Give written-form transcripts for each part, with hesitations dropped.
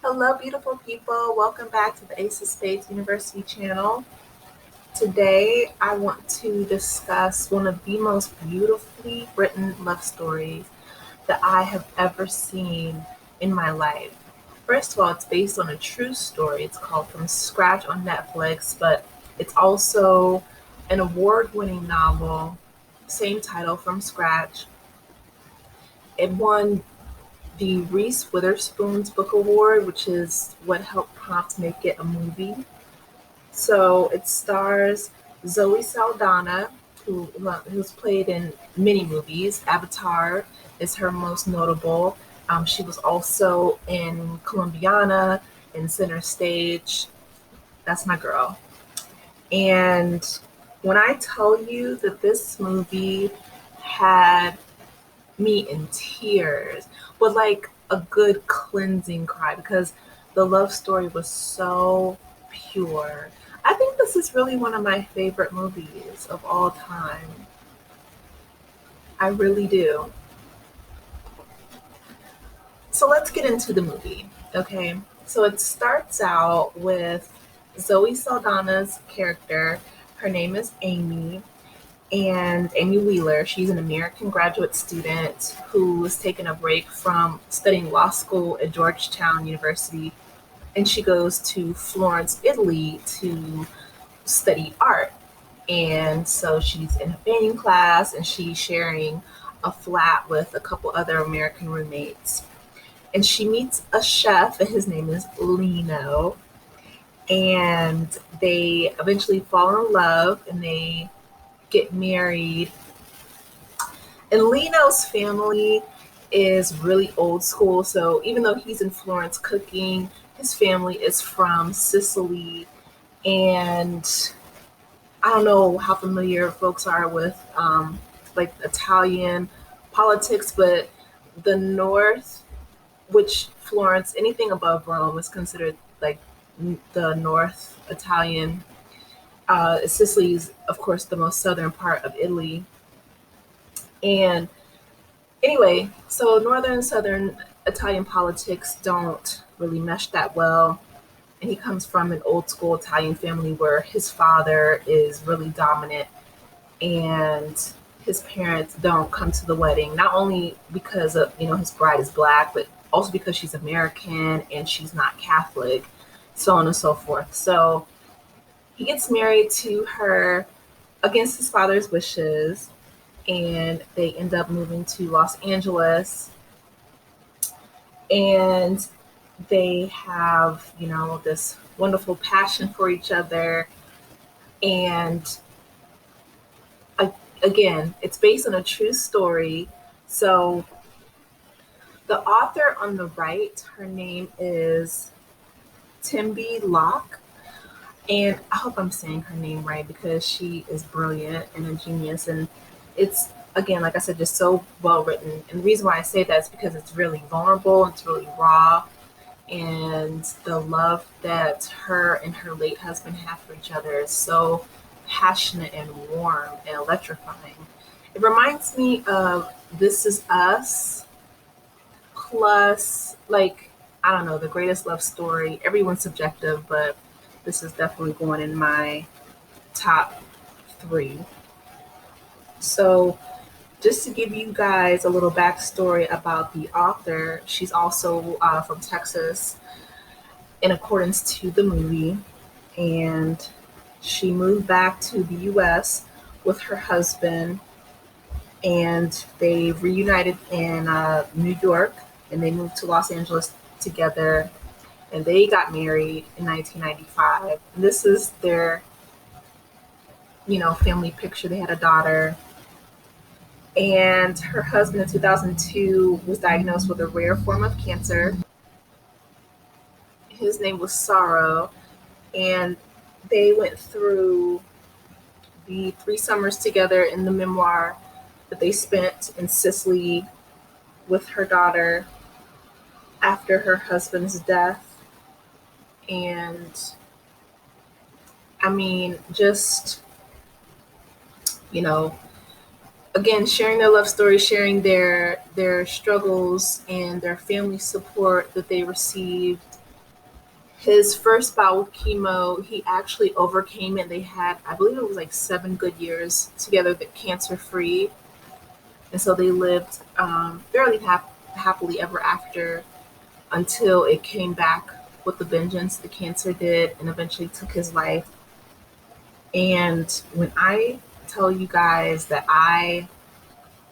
Hello, beautiful people. Welcome back to the Ace of Spades University channel. Today, I want to discuss one of the most beautifully written love stories that I have ever seen in my life. First of all, it's based on a true story. It's called From Scratch on Netflix, but it's also an award-winning novel, same title, From Scratch. It won the Reese Witherspoon's Book Award, which is what helped prompt make it a movie. So it stars Zoe Saldana, who's played in many movies. Avatar is her most notable. She was also in Colombiana, in Center Stage. That's my girl. And when I tell you that this movie had me in tears, but like a good cleansing cry because the love story was so pure. I think this is really one of my favorite movies of all time. I really do. So let's get into the movie, okay? So it starts out with Zoe Saldana's character. Her name is Amy, and Amy Wheeler. She's an American graduate student who was taking a break from studying law school at Georgetown University, and she goes to Florence, Italy to study art. And so she's in a painting class and she's sharing a flat with a couple other American roommates. And she meets a chef, and his name is Lino. And they eventually fall in love and they get married. And Lino's family is really old school. So even though he's in Florence cooking, his family is from Sicily. And I don't know how familiar folks are with like Italian politics, but the North, which Florence, anything above Rome is considered like the North Italian. Sicily is, of course, the most southern part of Italy. And anyway, so northern and southern Italian politics don't really mesh that well. And he comes from an old school Italian family where his father is really dominant and his parents don't come to the wedding, not only because of, his bride is black, but also because she's American and she's not Catholic, so on and so forth. So he gets married to her against his father's wishes, and they end up moving to Los Angeles, and they have, this wonderful passion for each other. And again, it's based on a true story. So the author on the right, her name is Timby Locke. And I hope I'm saying her name right because she is brilliant and a genius. And it's, again, like I said, just so well written. And the reason why I say that is because it's really vulnerable, it's really raw. And the love that her and her late husband have for each other is so passionate and warm and electrifying. It reminds me of This Is Us plus, like, I don't know, The Greatest Love Story. Everyone's subjective, but this is definitely going in my top three. So, just to give you guys a little backstory about the author, she's also from Texas in accordance to the movie. And she moved back to the US with her husband, and they reunited in New York, and they moved to Los Angeles together, and they got married in 1995. And this is their, family picture. They had a daughter, and her husband in 2002 was diagnosed with a rare form of cancer. His name was Sorrow, and they went through the 3 summers together in the memoir that they spent in Sicily with her daughter after her husband's death. And I mean, just, you know, again, sharing their love story, sharing their struggles and their family support that they received. His first bout with chemo, he actually overcame it. They had, I believe it was like 7 good years together, that cancer free, and so they lived fairly happily ever after until it came back with the vengeance. The cancer did, and eventually took his life. And when I tell you guys that I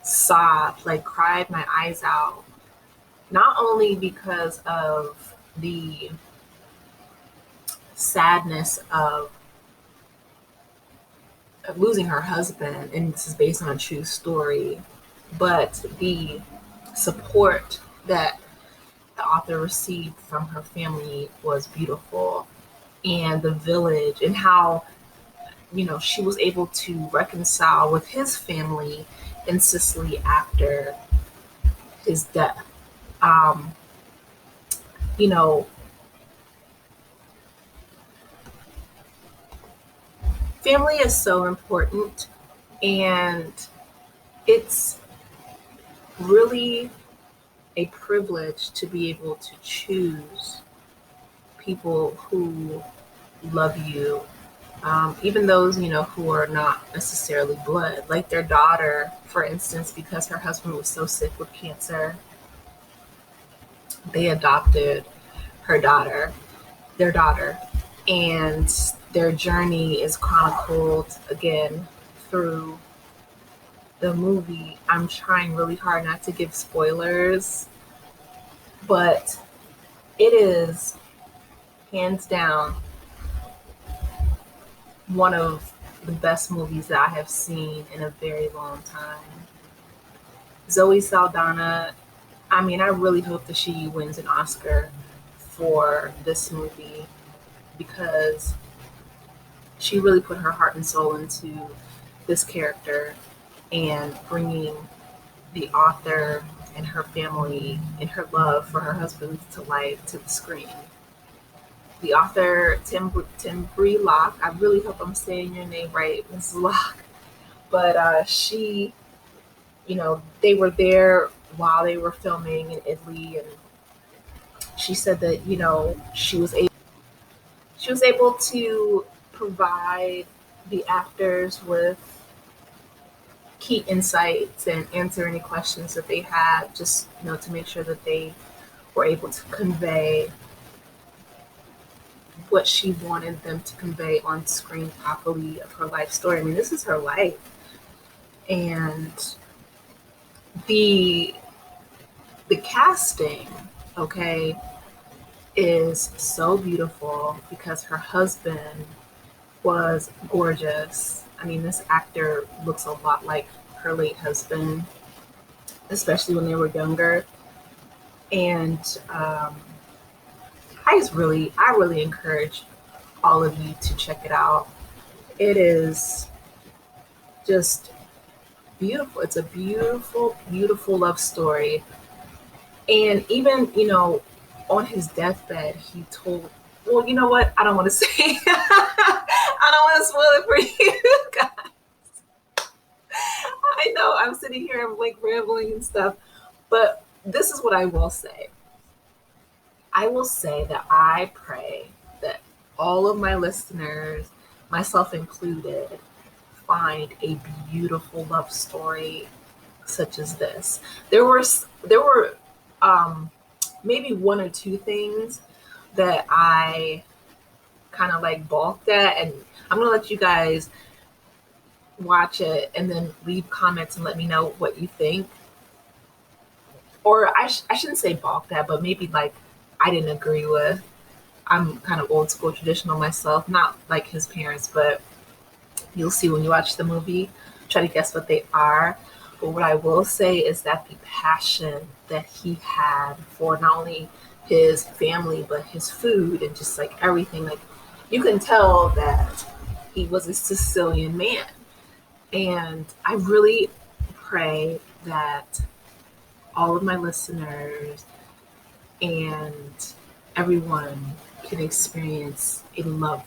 sobbed, like cried my eyes out, not only because of the sadness of losing her husband, and this is based on a true story, but the support that the author received from her family was beautiful. And the village, and how, she was able to reconcile with his family in Sicily after his death. Um, you know, family is so important, and it's really a privilege to be able to choose people who love you, even those, who are not necessarily blood, like their daughter, for instance, because her husband was so sick with cancer. They adopted her daughter, their daughter, and their journey is chronicled again through the movie. I'm trying really hard not to give spoilers, but it is hands down one of the best movies that I have seen in a very long time. Zoe Saldana, I mean, I really hope that she wins an Oscar for this movie, because she really put her heart and soul into this character, and bringing the author and her family and her love for her husband to life to the screen. The author, Tim Locke, I really hope I'm saying your name right, Mrs. Locke, but they were there while they were filming in Italy, and she said that, she was able to provide the actors with key insights and answer any questions that they had, just, to make sure that they were able to convey what she wanted them to convey on screen properly of her life story. I mean, this is her life. And the casting, okay, is so beautiful, because her husband was gorgeous. I mean, this actor looks a lot like her late husband, especially when they were younger. And I really encourage all of you to check it out. It is just beautiful. It's a beautiful, beautiful love story. And even, on his deathbed, he told, well, you know what? I don't want to say, I don't want to spoil it for you guys. I know I'm sitting here, I'm like rambling and stuff, but this is what I will say. I will say that I pray that all of my listeners, myself included, find a beautiful love story such as this. There were maybe one or two things that I kind of like balked at, and I'm gonna let you guys watch it and then leave comments and let me know what you think. Or I shouldn't say balked at, but maybe like I didn't agree with. I'm kind of old school traditional myself, not like his parents, but you'll see when you watch the movie. Try to guess what they are. But what I will say is that the passion that he had for not only his family, but his food and just like everything, like you can tell that he was a Sicilian man. And I really pray that all of my listeners and everyone can experience a love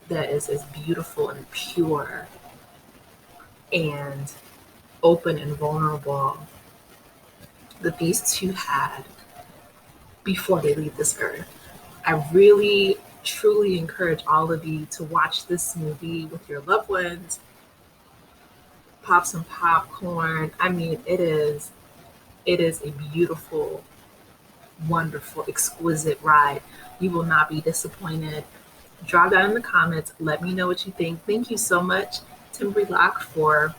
that is as beautiful and pure and open and vulnerable that these two had before they leave this earth. I really, truly encourage all of you to watch this movie with your loved ones, pop some popcorn. I mean, it is a beautiful, wonderful, exquisite ride. You will not be disappointed. Drop down in the comments. Let me know what you think. Thank you so much, Timber Lock, for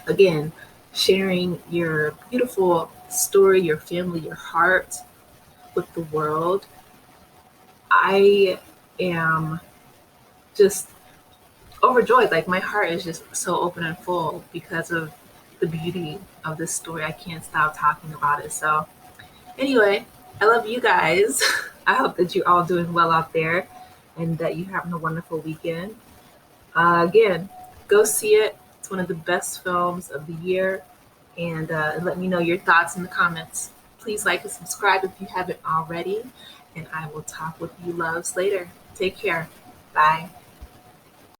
again sharing your beautiful story, your family, your heart with the world. I am just overjoyed. Like my heart is just so open and full because of the beauty of this story. I can't stop talking about it. So anyway, I love you guys. I hope that you're all doing well out there and that you're having a wonderful weekend. Again, go see it. It's one of the best films of the year. And let me know your thoughts in the comments. Please like and subscribe if you haven't already. And I will talk with you loves later. Take care. Bye.